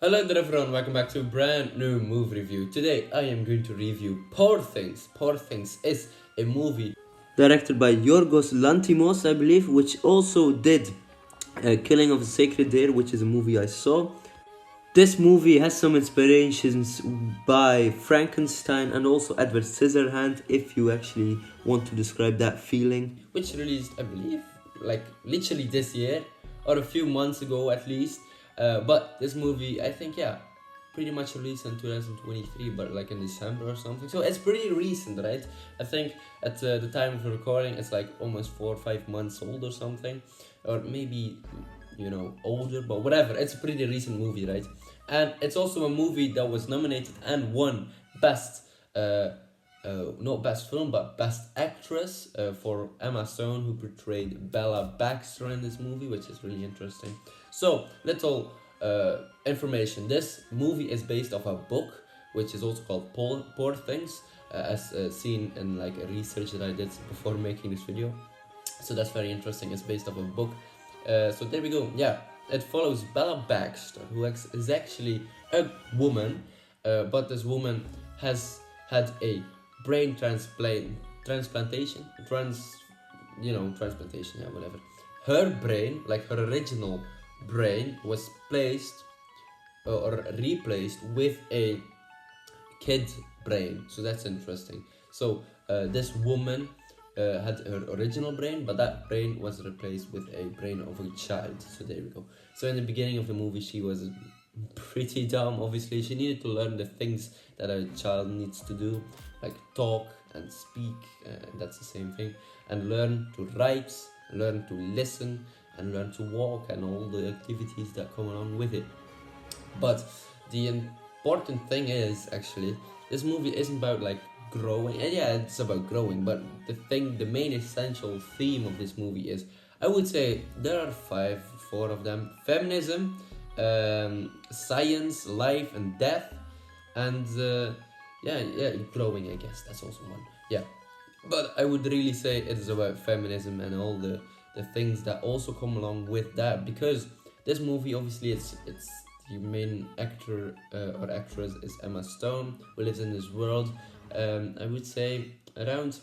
Hello there everyone, welcome back to a brand new movie review. Today I am going to review Poor Things. Poor Things is a movie directed by Yorgos Lanthimos, I believe, which also did Killing of a Sacred Deer, which is a movie I saw. This movie has some inspirations by Frankenstein and also Edward Scissorhands, if you actually want to describe that feeling. Which released, I believe, like literally this year, or a few months ago at least. But this movie, I think, pretty much released in 2023, but like in December or something. So it's pretty recent, right? I think at the time of the recording, it's like almost 4 or 5 months old or something, or maybe older, but whatever. It's a pretty recent movie, right? And it's also a movie that was nominated and won best not best film but best actress for Emma Stone, who portrayed Bella Baxter in this movie, which is really interesting. So little information. This movie is based off a book which is also called Poor Things, as seen in like a research that I did before making this video. So that's very interesting. It's based off a book. So there we go. Yeah, it follows Bella Baxter, who is actually a woman, but this woman has had a brain transplantation, transplantation, yeah, whatever. Her brain, like her original brain, was placed or replaced with a kid brain. So that's interesting. So this woman had her original brain, but that brain was replaced with a brain of a child. So there we go. So in the beginning of the movie, she was pretty dumb. Obviously, she needed to learn the things that a child needs to do, like talk and speak. That's the same thing, and learn to write, learn to listen, and learn to walk, and all the activities that come along with it. But the important thing is, actually, this movie isn't about like growing, and yeah, it's about growing, but the main essential theme of this movie is, I would say there are four of them: feminism, science, life and death, and growing, I guess that's also one. Yeah, but I would really say it is about feminism and all the things that also come along with that, because this movie, obviously, it's the main actor or actress is Emma Stone, who lives in this world. I would say around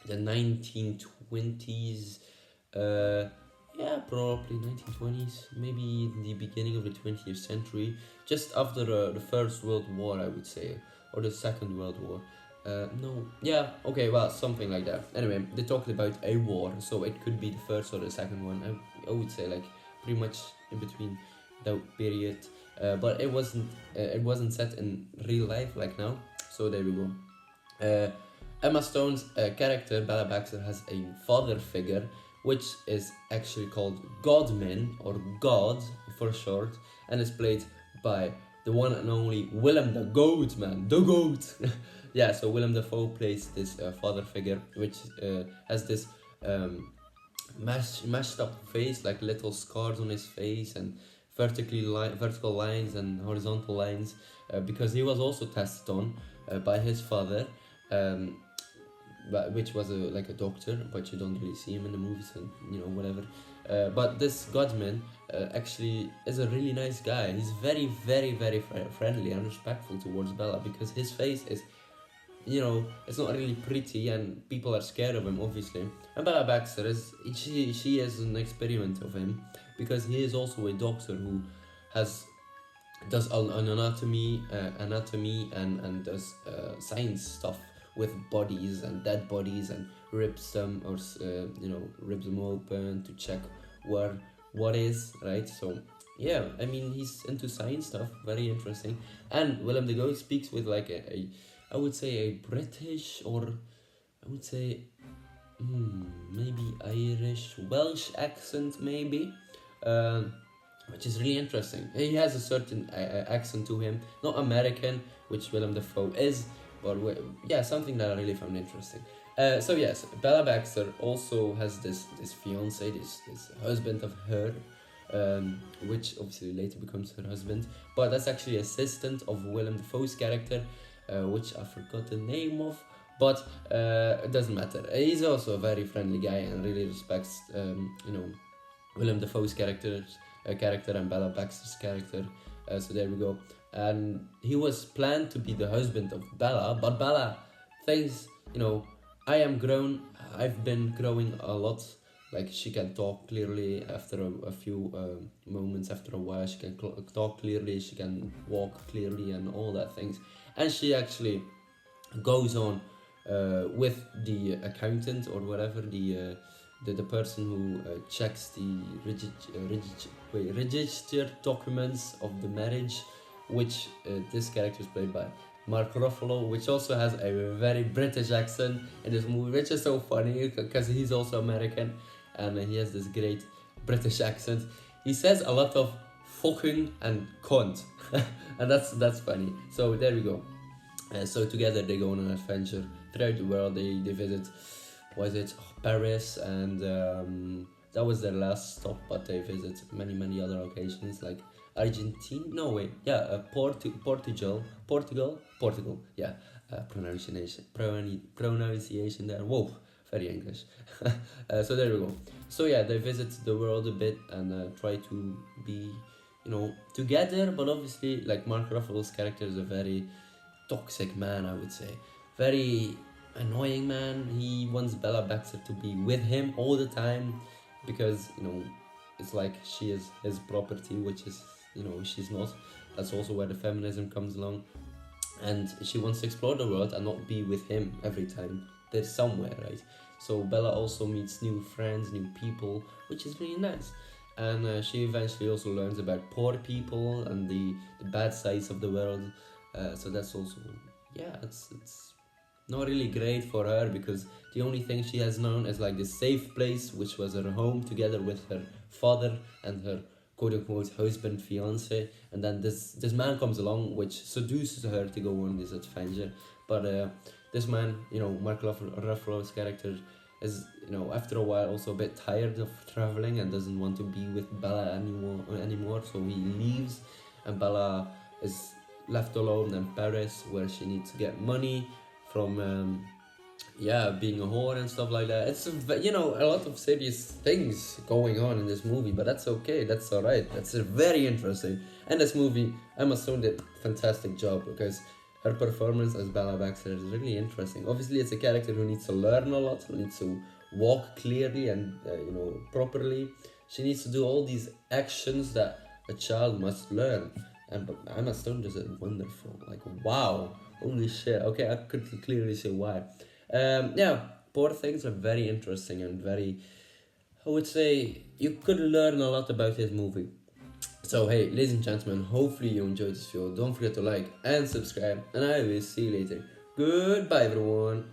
the 1920s, probably 1920s, maybe the beginning of the 20th century, just after the First World War, I would say, or the Second World War. Something like that. Anyway, they talked about a war, so it could be the first or the second one. I would say like pretty much in between that period, but it wasn't set in real life like now. So there we go. Emma Stone's character, Bella Baxter, has a father figure, which is actually called Godman, or God for short, and is played by the one and only Willem the Goat, man. The Goat! Yeah, so Willem Dafoe plays this father figure, which has this mashed up face, like little scars on his face, and vertical lines and horizontal lines, because he was also tested on by his father, which was like a doctor, but you don't really see him in the movies, and whatever. But this Godman actually is a really nice guy. He's very, very, very friendly and respectful towards Bella, because his face is, it's not really pretty, and people are scared of him, obviously. And Bella Baxter she is an experiment of him, because he is also a doctor who does an anatomy and does science stuff with bodies and dead bodies, and rips them open to check what is, right? So yeah, I mean, he's into science stuff, very interesting. And Willem the Goat speaks with like I would say a British, or I would say maybe Irish, Welsh accent, maybe, which is really interesting. He has a certain accent to him, not American, which Willem Dafoe is, but something that I really found interesting. So yes, Bella Baxter also has this fiance, this husband of her, which obviously later becomes her husband, but that's actually assistant of Willem Dafoe's character, which I forgot the name of, but it doesn't matter. He's also a very friendly guy and really respects Willem Dafoe's character and Bella Baxter's character, So there we go. And he was planned to be the husband of Bella, but Bella thinks, I am grown, I've been growing a lot. Like, she can talk clearly after a few moments, after a while. She can talk clearly, she can walk clearly, and all that things. And she actually goes on with the accountant or whatever, the person who checks the registered documents of the marriage, which this character is played by Mark Ruffalo, which also has a very British accent in this movie, which is so funny because he's also American, and he has this great British accent. He says a lot of fucking and cunt, and that's funny. So there we go. So together they go on an adventure throughout the world. They visit, Paris, and that was their last stop, but they visit many other locations like Argentina. No wait, yeah, Portugal. Yeah, pronunciation there. Whoa, very English. So there we go. So yeah, they visit the world a bit and try to be, together. But obviously, like, Mark Ruffalo's character is a very toxic man, I would say. Very annoying man. He wants Bella Baxter to be with him all the time because, it's like she is his property, which is, she's not. That's also where the feminism comes along. And she wants to explore the world and not be with him every time. They're somewhere, right? So Bella also meets new friends, new people, which is really nice. And she eventually also learns about poor people and the bad sides of the world. So that's also, it's not really great for her, because the only thing she has known is like this safe place, which was her home together with her father and her quote-unquote husband, fiance. And then this man comes along, which seduces her to go on this adventure. But this man, Mark Ruffalo's character, is, after a while also a bit tired of traveling and doesn't want to be with Bella anymore. So he leaves, and Bella is left alone in Paris, where she needs to get money from being a whore and stuff like that. It's a lot of serious things going on in this movie, but that's okay, that's alright. That's very interesting. And this movie, Emma Stone did a fantastic job, because her performance as Bella Baxter is really interesting. Obviously, it's a character who needs to learn a lot, who needs to walk clearly and properly. She needs to do all these actions that a child must learn. And Emma Stone does it wonderful. Like, wow, holy shit. Okay, I could clearly say why. Poor Things are very interesting and very, I would say, you could learn a lot about his movie. So hey, ladies and gentlemen, hopefully you enjoyed this video. Don't forget to like and subscribe, and I will see you later. Goodbye, everyone.